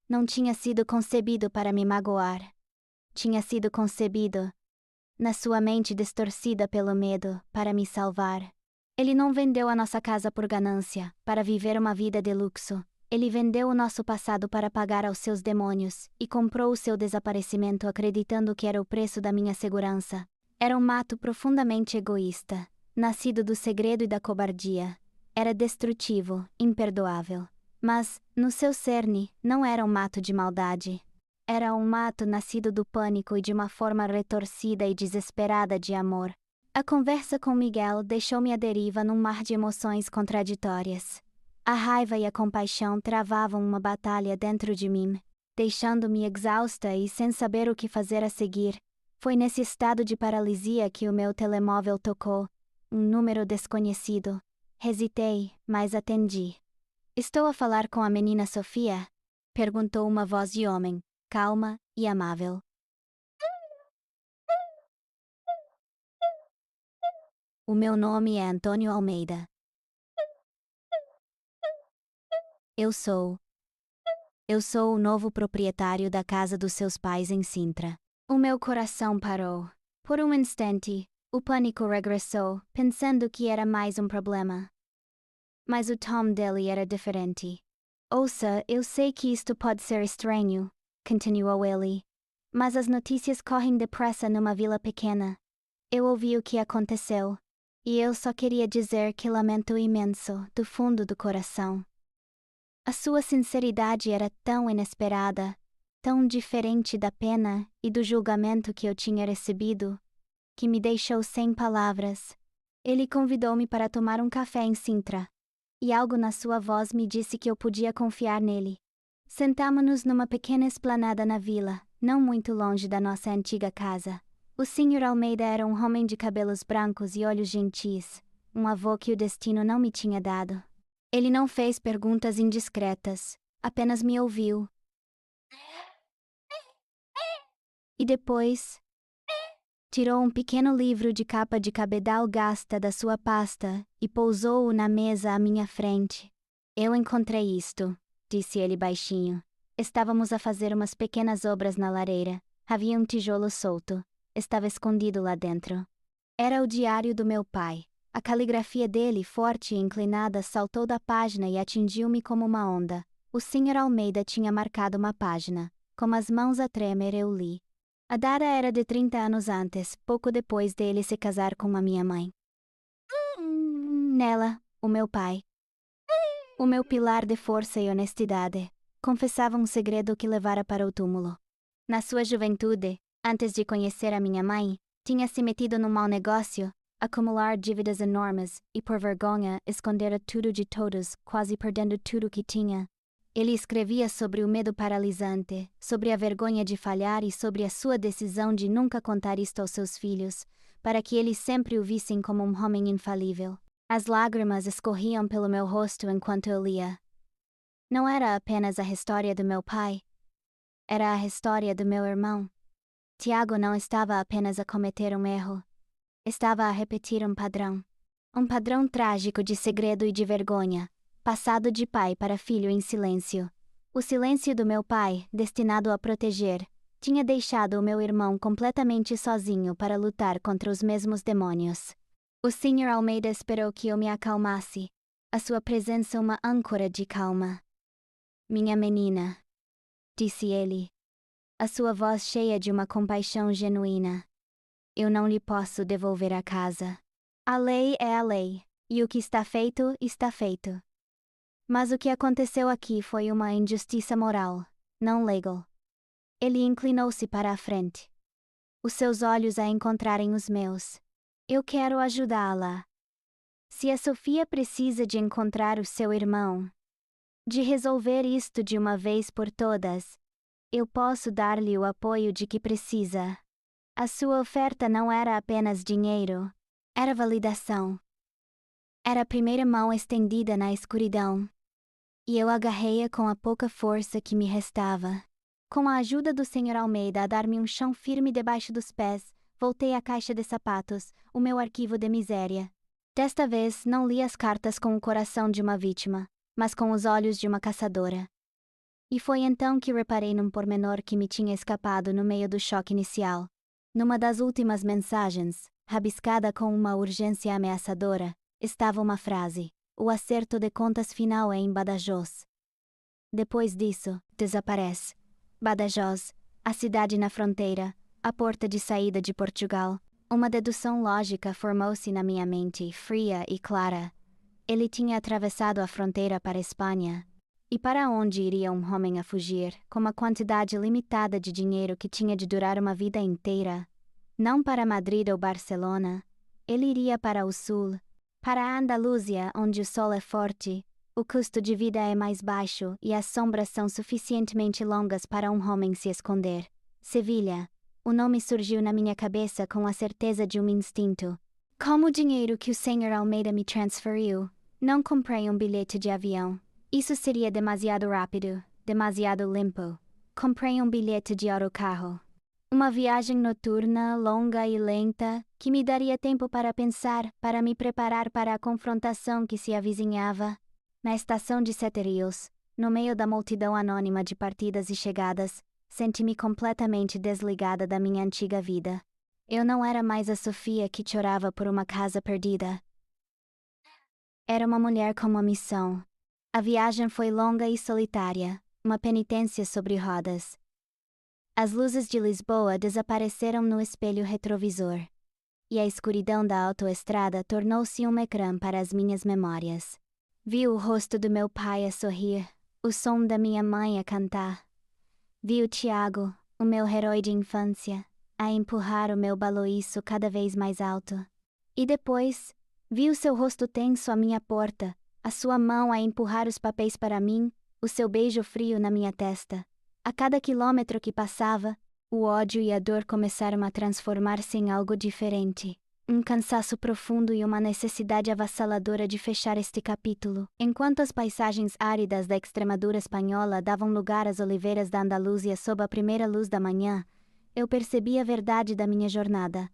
não tinha sido concebido para me magoar. Tinha sido concebido, na sua mente distorcida pelo medo, para me salvar. Ele não vendeu a nossa casa por ganância, para viver uma vida de luxo. Ele vendeu o nosso passado para pagar aos seus demônios, e comprou o seu desaparecimento acreditando que era o preço da minha segurança. Era um ato profundamente egoísta, nascido do segredo e da cobardia. Era destrutivo, imperdoável. Mas, no seu cerne, não era um ato de maldade. Era um ato nascido do pânico e de uma forma retorcida e desesperada de amor. A conversa com Miguel deixou-me à deriva num mar de emoções contraditórias. A raiva e a compaixão travavam uma batalha dentro de mim, deixando-me exausta e sem saber o que fazer a seguir. Foi nesse estado de paralisia que o meu telemóvel tocou, um número desconhecido. Hesitei, mas atendi. Estou a falar com a menina Sofia? Perguntou uma voz de homem, calma e amável. O meu nome é Antônio Almeida. Eu sou o novo proprietário da casa dos seus pais em Sintra. O meu coração parou. Por um instante, o pânico regressou, pensando que era mais um problema. Mas o tom dele era diferente. Ouça, eu sei que isto pode ser estranho, continuou ele. Mas as notícias correm depressa numa vila pequena. Eu ouvi o que aconteceu. E eu só queria dizer que lamento imenso, do fundo do coração. A sua sinceridade era tão inesperada, tão diferente da pena e do julgamento que eu tinha recebido, que me deixou sem palavras. Ele convidou-me para tomar um café em Sintra, e algo na sua voz me disse que eu podia confiar nele. Sentamo-nos numa pequena esplanada na vila, não muito longe da nossa antiga casa. O Sr. Almeida era um homem de cabelos brancos e olhos gentis, um avô que o destino não me tinha dado. Ele não fez perguntas indiscretas, apenas me ouviu. E depois, tirou um pequeno livro de capa de cabedal gasta da sua pasta e pousou-o na mesa à minha frente. Eu encontrei isto, disse ele baixinho. Estávamos a fazer umas pequenas obras na lareira. Havia um tijolo solto. Estava escondido lá dentro. Era o diário do meu pai. A caligrafia dele, forte e inclinada, saltou da página e atingiu-me como uma onda. O Sr. Almeida tinha marcado uma página. Com as mãos a tremer eu li. A data era de 30 anos antes, pouco depois dele se casar com a minha mãe. Nela, o meu pai, o meu pilar de força e honestidade, confessava um segredo que levara para o túmulo. Na sua juventude, antes de conhecer a minha mãe, tinha se metido num mau negócio, acumular dívidas enormes e, por vergonha, escondera tudo de todos, quase perdendo tudo que tinha. Ele escrevia sobre o medo paralisante, sobre a vergonha de falhar e sobre a sua decisão de nunca contar isto aos seus filhos, para que eles sempre o vissem como um homem infalível. As lágrimas escorriam pelo meu rosto enquanto eu lia. Não era apenas a história do meu pai. Era a história do meu irmão. Tiago não estava apenas a cometer um erro. Estava a repetir um padrão. Um padrão trágico de segredo e de vergonha, passado de pai para filho em silêncio. O silêncio do meu pai, destinado a proteger, tinha deixado o meu irmão completamente sozinho para lutar contra os mesmos demônios. O Sr. Almeida esperou que eu me acalmasse. A sua presença uma âncora de calma. Minha menina, disse ele. A sua voz cheia de uma compaixão genuína. Eu não lhe posso devolver a casa. A lei é a lei, e o que está feito, está feito. Mas o que aconteceu aqui foi uma injustiça moral, não legal. Ele inclinou-se para a frente. Os seus olhos a encontrarem os meus. Eu quero ajudá-la. Se a Sofia precisa de encontrar o seu irmão, de resolver isto de uma vez por todas, eu posso dar-lhe o apoio de que precisa. A sua oferta não era apenas dinheiro, era validação. Era a primeira mão estendida na escuridão. E eu agarrei-a com a pouca força que me restava. Com a ajuda do Sr. Almeida a dar-me um chão firme debaixo dos pés, voltei à caixa de sapatos, o meu arquivo de miséria. Desta vez não li as cartas com o coração de uma vítima, mas com os olhos de uma caçadora. E foi então que reparei num pormenor que me tinha escapado no meio do choque inicial. Numa das últimas mensagens, rabiscada com uma urgência ameaçadora, estava uma frase: o acerto de contas final é em Badajoz. Depois disso, desaparece. Badajoz, a cidade na fronteira, a porta de saída de Portugal. Uma dedução lógica formou-se na minha mente, fria e clara. Ele tinha atravessado a fronteira para a Espanha. E para onde iria um homem a fugir, com uma quantidade limitada de dinheiro que tinha de durar uma vida inteira? Não para Madrid ou Barcelona. Ele iria para o sul, para a Andaluzia, onde o sol é forte, o custo de vida é mais baixo e as sombras são suficientemente longas para um homem se esconder. Sevilha. O nome surgiu na minha cabeça com a certeza de um instinto. Como o dinheiro que o Sr. Almeida me transferiu, não comprei um bilhete de avião. Isso seria demasiado rápido, demasiado limpo. Comprei um bilhete de autocarro. Uma viagem noturna, longa e lenta, que me daria tempo para pensar, para me preparar para a confrontação que se avizinhava. Na estação de Sete Rios, no meio da multidão anônima de partidas e chegadas, senti-me completamente desligada da minha antiga vida. Eu não era mais a Sofia que chorava por uma casa perdida. Era uma mulher com uma missão. A viagem foi longa e solitária, uma penitência sobre rodas. As luzes de Lisboa desapareceram no espelho retrovisor. E a escuridão da autoestrada tornou-se um ecrã para as minhas memórias. Vi o rosto do meu pai a sorrir, o som da minha mãe a cantar. Vi o Tiago, o meu herói de infância, a empurrar o meu baloiço cada vez mais alto. E depois, vi o seu rosto tenso à minha porta, a sua mão a empurrar os papéis para mim, o seu beijo frio na minha testa. A cada quilômetro que passava, o ódio e a dor começaram a transformar-se em algo diferente. Um cansaço profundo e uma necessidade avassaladora de fechar este capítulo. Enquanto as paisagens áridas da Extremadura espanhola davam lugar às oliveiras da Andaluzia sob a primeira luz da manhã, eu percebi a verdade da minha jornada.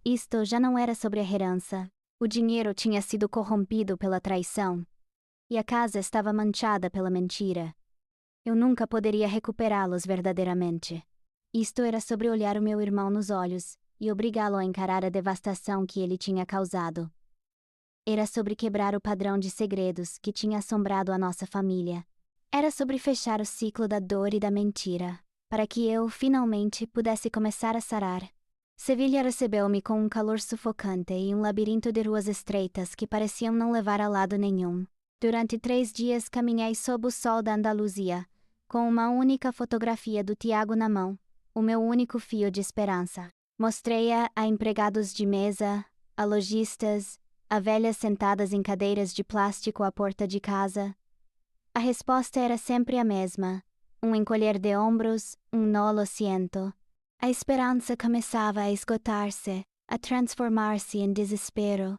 Isto já não era sobre a herança. O dinheiro tinha sido corrompido pela traição. E a casa estava manchada pela mentira. Eu nunca poderia recuperá-los verdadeiramente. Isto era sobre olhar o meu irmão nos olhos e obrigá-lo a encarar a devastação que ele tinha causado. Era sobre quebrar o padrão de segredos que tinha assombrado a nossa família. Era sobre fechar o ciclo da dor e da mentira, para que eu, finalmente, pudesse começar a sarar. Sevilha recebeu-me com um calor sufocante e um labirinto de ruas estreitas que pareciam não levar a lado nenhum. Durante 3 dias caminhei sob o sol da Andaluzia, com uma única fotografia do Tiago na mão, o meu único fio de esperança. Mostrei-a a empregados de mesa, a lojistas, a velhas sentadas em cadeiras de plástico à porta de casa. A resposta era sempre a mesma: um encolher de ombros, um nolo ciento. A esperança começava a esgotar-se, a transformar-se em desespero.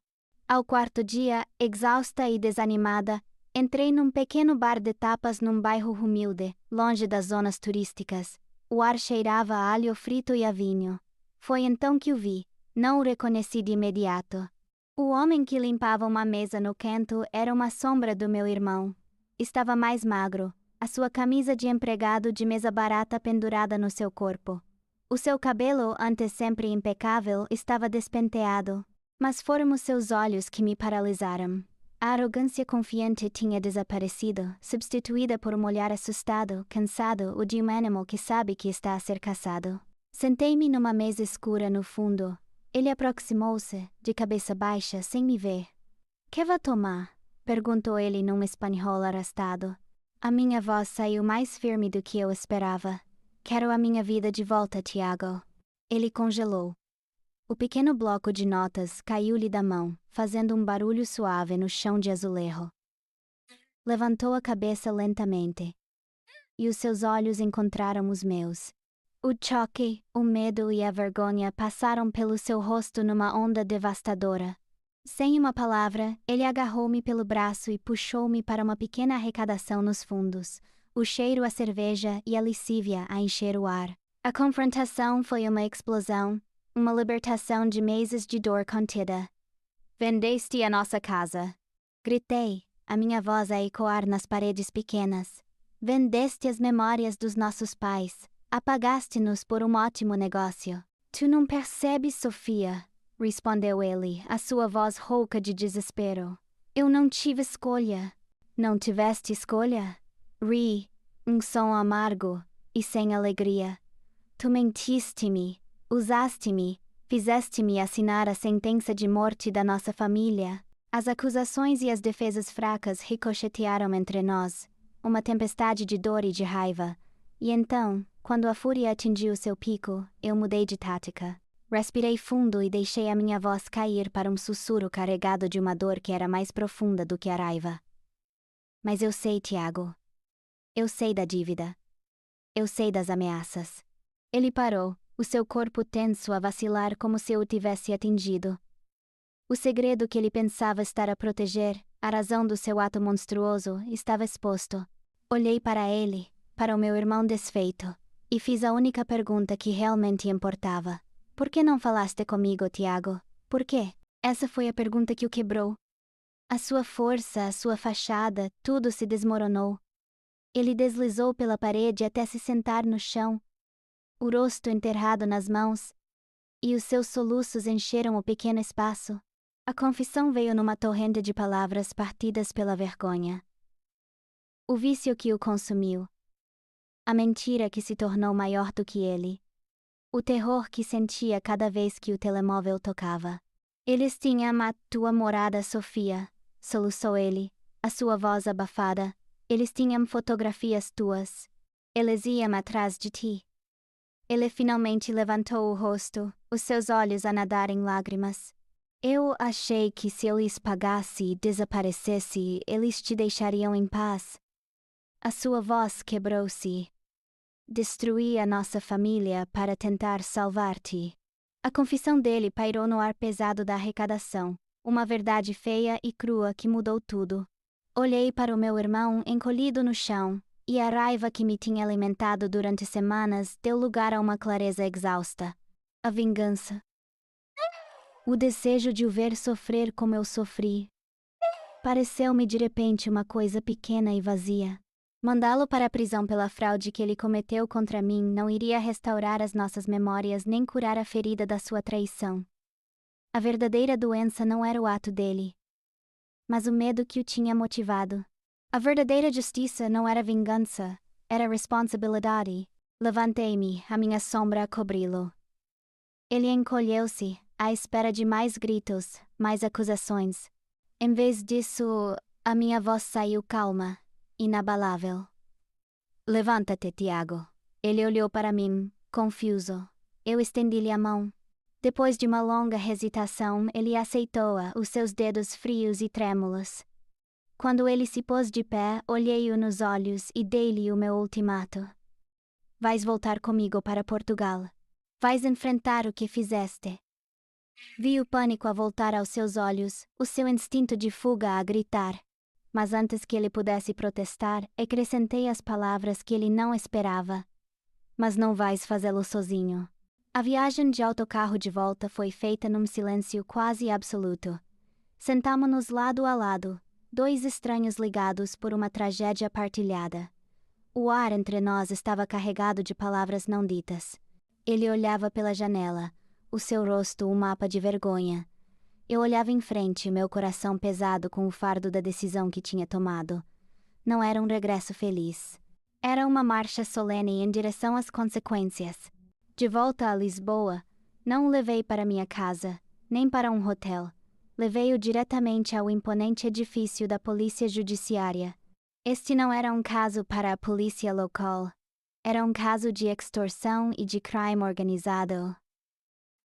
Ao 4º dia, exausta e desanimada, entrei num pequeno bar de tapas num bairro humilde, longe das zonas turísticas. O ar cheirava a alho frito e a vinho. Foi então que o vi. Não o reconheci de imediato. O homem que limpava uma mesa no canto era uma sombra do meu irmão. Estava mais magro, a sua camisa de empregado de mesa barata pendurada no seu corpo. O seu cabelo, antes sempre impecável, estava despenteado. Mas foram os seus olhos que me paralisaram. A arrogância confiante tinha desaparecido, substituída por um olhar assustado, cansado, o de um animal que sabe que está a ser caçado. Sentei-me numa mesa escura no fundo. Ele aproximou-se, de cabeça baixa, sem me ver. "Que vai tomar?" perguntou ele num espanhol arrastado. A minha voz saiu mais firme do que eu esperava. "Quero a minha vida de volta, Tiago." Ele congelou. O pequeno bloco de notas caiu-lhe da mão, fazendo um barulho suave no chão de azulejo. Levantou a cabeça lentamente. E os seus olhos encontraram os meus. O choque, o medo e a vergonha passaram pelo seu rosto numa onda devastadora. Sem uma palavra, ele agarrou-me pelo braço e puxou-me para uma pequena arrecadação nos fundos, o cheiro a cerveja e a lascívia a encher o ar. A confrontação foi uma explosão, uma libertação de meses de dor contida. "Vendeste a nossa casa!" Gritei, a minha voz a ecoar nas paredes pequenas. "Vendeste as memórias dos nossos pais. Apagaste-nos por um ótimo negócio." "Tu não percebes, Sofia?" respondeu ele, a sua voz rouca de desespero. "Eu não tive escolha." "Não tiveste escolha?" Ri, um som amargo e sem alegria. "Tu mentiste-me. Usaste-me, fizeste-me assinar a sentença de morte da nossa família." As acusações e as defesas fracas ricochetearam entre nós, uma tempestade de dor e de raiva. E então, quando a fúria atingiu seu pico, eu mudei de tática. Respirei fundo e deixei a minha voz cair para um sussurro carregado de uma dor que era mais profunda do que a raiva. "Mas eu sei, Tiago. Eu sei da dívida. Eu sei das ameaças." Ele parou, o seu corpo tenso a vacilar como se eu o tivesse atingido. O segredo que ele pensava estar a proteger, a razão do seu ato monstruoso, estava exposto. Olhei para ele, para o meu irmão desfeito, e fiz a única pergunta que realmente importava. "Por que não falaste comigo, Tiago? Por quê?" Essa foi a pergunta que o quebrou. A sua força, a sua fachada, tudo se desmoronou. Ele deslizou pela parede até se sentar no chão, o rosto enterrado nas mãos, e os seus soluços encheram o pequeno espaço. A confissão veio numa torrente de palavras partidas pela vergonha. O vício que o consumiu. A mentira que se tornou maior do que ele. O terror que sentia cada vez que o telemóvel tocava. "Eles tinham a tua morada, Sofia", soluçou ele, a sua voz abafada. "Eles tinham fotografias tuas. Eles iam atrás de ti." Ele finalmente levantou o rosto, os seus olhos a nadar em lágrimas. "Eu achei que se eu lhes pagasse e desaparecesse, eles te deixariam em paz." A sua voz quebrou-se. "Destruí a nossa família para tentar salvar-te." A confissão dele pairou no ar pesado da arrecadação, uma verdade feia e crua que mudou tudo. Olhei para o meu irmão encolhido no chão, e a raiva que me tinha alimentado durante semanas deu lugar a uma clareza exausta. A vingança. O desejo de o ver sofrer como eu sofri. Pareceu-me de repente uma coisa pequena e vazia. Mandá-lo para a prisão pela fraude que ele cometeu contra mim não iria restaurar as nossas memórias nem curar a ferida da sua traição. A verdadeira doença não era o ato dele. mas o medo que o tinha motivado. A verdadeira justiça não era vingança, era responsabilidade. Levantei-me, a minha sombra a cobri-lo. Ele encolheu-se, à espera de mais gritos, mais acusações. Em vez disso, a minha voz saiu calma, inabalável. Levanta-te, Tiago. Ele olhou para mim, confuso. Eu estendi-lhe a mão. Depois de uma longa hesitação, ele aceitou-a, os seus dedos frios e trêmulos. Quando ele se pôs de pé, olhei-o nos olhos e dei-lhe o meu ultimato. Vais voltar comigo para Portugal. Vais enfrentar o que fizeste. Vi o pânico a voltar aos seus olhos, o seu instinto de fuga a gritar. Mas antes que ele pudesse protestar, acrescentei as palavras que ele não esperava. Mas não vais fazê-lo sozinho. A viagem de autocarro de volta foi feita num silêncio quase absoluto. Sentámo-nos lado a lado, dois estranhos ligados por uma tragédia partilhada. O ar entre nós estava carregado de palavras não ditas. Ele olhava pela janela, o seu rosto um mapa de vergonha. Eu olhava em frente, meu coração pesado com o fardo da decisão que tinha tomado. Não era um regresso feliz. Era uma marcha solene em direção às consequências. De volta a Lisboa, não o levei para minha casa, nem para um hotel. Levei-o diretamente ao imponente edifício da Polícia Judiciária. Este não era um caso para a polícia local. Era um caso de extorsão e de crime organizado.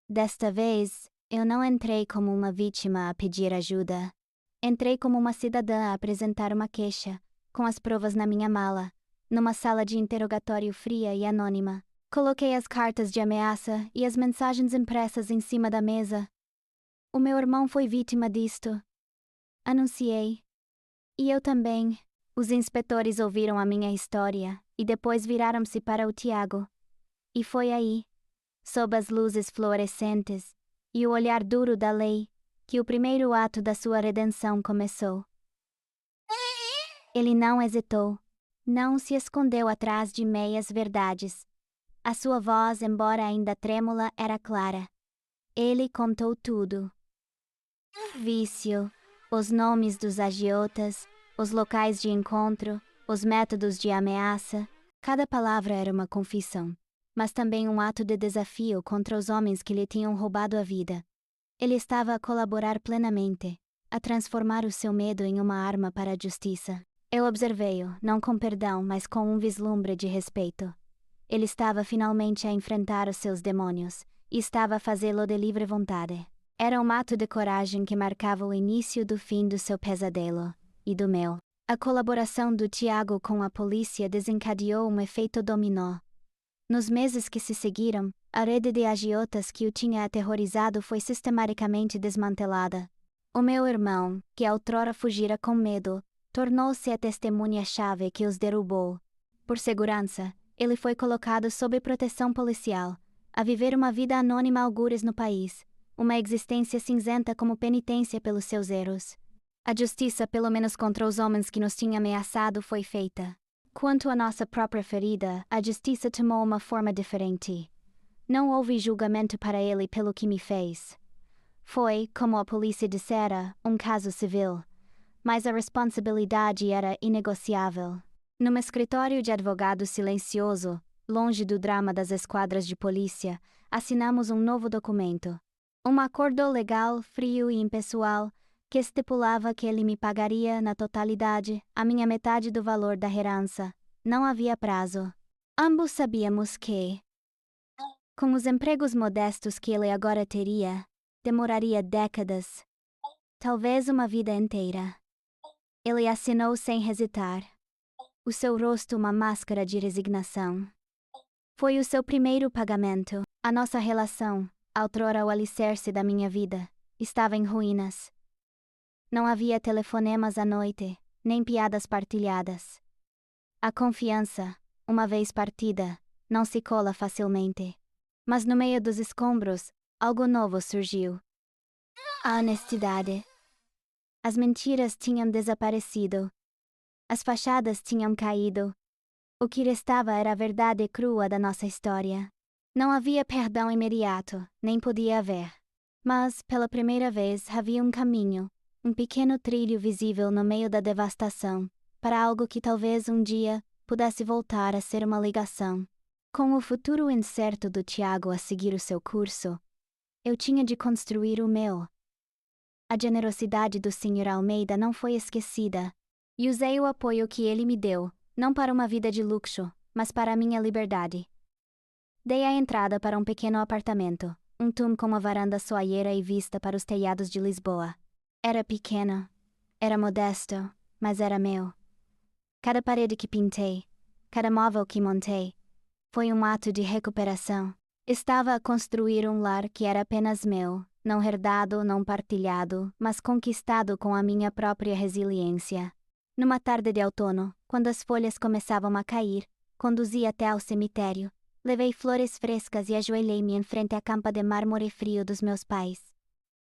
Desta vez, eu não entrei como uma vítima a pedir ajuda. Entrei como uma cidadã a apresentar uma queixa, com as provas na minha mala, numa sala de interrogatório fria e anônima. Coloquei as cartas de ameaça e as mensagens impressas em cima da mesa. O meu irmão foi vítima disto. Anunciei. E eu também. Os inspetores ouviram a minha história e depois viraram-se para o Tiago. E foi aí, sob as luzes fluorescentes e o olhar duro da lei, que o primeiro ato da sua redenção começou. Ele não hesitou, não se escondeu atrás de meias verdades. A sua voz, embora ainda trêmula, era clara. Ele contou tudo. Vício, os nomes dos agiotas, os locais de encontro, os métodos de ameaça. Cada palavra era uma confissão, mas também um ato de desafio contra os homens que lhe tinham roubado a vida. Ele estava a colaborar plenamente, a transformar o seu medo em uma arma para a justiça. Eu observei-o, não com perdão, mas com um vislumbre de respeito. Ele estava finalmente a enfrentar os seus demônios, e estava a fazê-lo de livre vontade. Era um ato de coragem que marcava o início do fim do seu pesadelo, e do meu. A colaboração do Tiago com a polícia desencadeou um efeito dominó. Nos meses que se seguiram, a rede de agiotas que o tinha aterrorizado foi sistematicamente desmantelada. O meu irmão, que outrora fugira com medo, tornou-se a testemunha-chave que os derrubou. Por segurança, ele foi colocado sob proteção policial, a viver uma vida anônima algures no país, uma existência cinzenta como penitência pelos seus erros. A justiça, pelo menos contra os homens que nos tinham ameaçado, foi feita. Quanto à nossa própria ferida, a justiça tomou uma forma diferente. Não houve julgamento para ele pelo que me fez. Foi, como a polícia dissera, um caso civil, mas a responsabilidade era inegociável. Num escritório de advogado silencioso, longe do drama das esquadras de polícia, assinamos um novo documento. Um acordo legal, frio e impessoal, que estipulava que ele me pagaria, na totalidade, a minha metade do valor da herança. Não havia prazo. Ambos sabíamos que, com os empregos modestos que ele agora teria, demoraria décadas, talvez uma vida inteira. Ele assinou sem hesitar. O seu rosto uma máscara de resignação. Foi o seu primeiro pagamento. A nossa relação, outrora o alicerce da minha vida, estava em ruínas. Não havia telefonemas à noite, nem piadas partilhadas. A confiança, uma vez partida, não se cola facilmente. Mas no meio dos escombros, algo novo surgiu. A honestidade. As mentiras tinham desaparecido. As fachadas tinham caído. O que restava era a verdade crua da nossa história. Não havia perdão imediato, nem podia haver. Mas, pela primeira vez, havia um caminho, um pequeno trilho visível no meio da devastação, para algo que talvez um dia pudesse voltar a ser uma ligação. Com o futuro incerto do Tiago a seguir o seu curso, eu tinha de construir o meu. A generosidade do Sr. Almeida não foi esquecida, e usei o apoio que ele me deu, não para uma vida de luxo, mas para a minha liberdade. Dei a entrada para um pequeno apartamento, um túmulo com uma varanda soalheira e vista para os telhados de Lisboa. Era pequeno, era modesto, mas era meu. Cada parede que pintei, cada móvel que montei, foi um ato de recuperação. Estava a construir um lar que era apenas meu, não herdado, não partilhado, mas conquistado com a minha própria resiliência. Numa tarde de outono, quando as folhas começavam a cair, conduzi até ao cemitério, levei flores frescas e ajoelhei-me em frente à campa de mármore frio dos meus pais.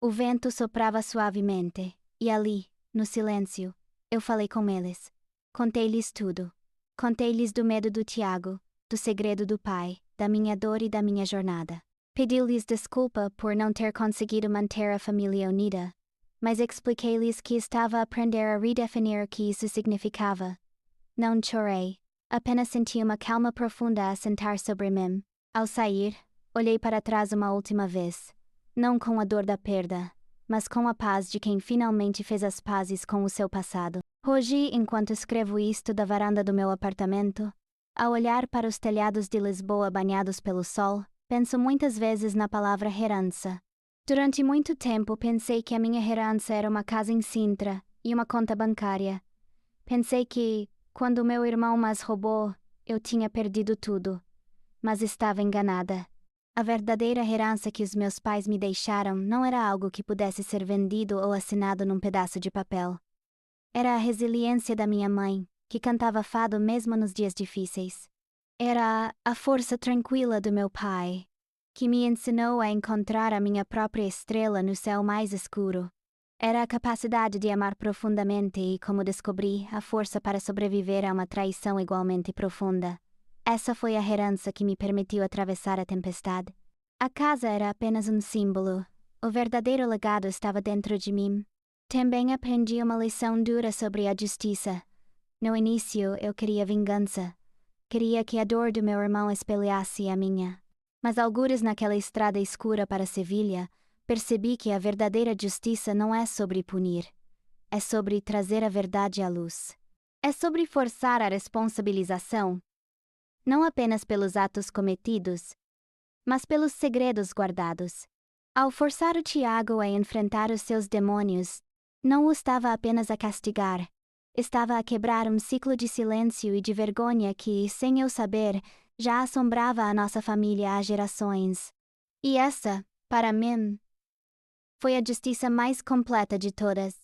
O vento soprava suavemente, e ali, no silêncio, eu falei com eles. Contei-lhes tudo. Contei-lhes do medo do Tiago, do segredo do pai, da minha dor e da minha jornada. Pedi-lhes desculpa por não ter conseguido manter a família unida, mas expliquei-lhes que estava a aprender a redefinir o que isso significava. Não chorei, apenas senti uma calma profunda a assentar sobre mim. Ao sair, olhei para trás uma última vez, não com a dor da perda, mas com a paz de quem finalmente fez as pazes com o seu passado. Hoje, enquanto escrevo isto da varanda do meu apartamento, ao olhar para os telhados de Lisboa banhados pelo sol, penso muitas vezes na palavra herança. Durante muito tempo pensei que a minha herança era uma casa em Sintra e uma conta bancária. Pensei que, quando meu irmão mas roubou, eu tinha perdido tudo. Mas estava enganada. A verdadeira herança que os meus pais me deixaram não era algo que pudesse ser vendido ou assinado num pedaço de papel. Era a resiliência da minha mãe, que cantava fado mesmo nos dias difíceis. Era a força tranquila do meu pai, que me ensinou a encontrar a minha própria estrela no céu mais escuro. Era a capacidade de amar profundamente e, como descobri, a força para sobreviver a uma traição igualmente profunda. Essa foi a herança que me permitiu atravessar a tempestade. A casa era apenas um símbolo. O verdadeiro legado estava dentro de mim. Também aprendi uma lição dura sobre a justiça. No início, eu queria vingança. Queria que a dor do meu irmão espelhasse a minha. Mas algures naquela estrada escura para Sevilha, percebi que a verdadeira justiça não é sobre punir. É sobre trazer a verdade à luz. É sobre forçar a responsabilização, não apenas pelos atos cometidos, mas pelos segredos guardados. Ao forçar o Tiago a enfrentar os seus demônios, não o estava apenas a castigar, estava a quebrar um ciclo de silêncio e de vergonha que, sem eu saber, já assombrava a nossa família há gerações. E essa, para mim, foi a justiça mais completa de todas.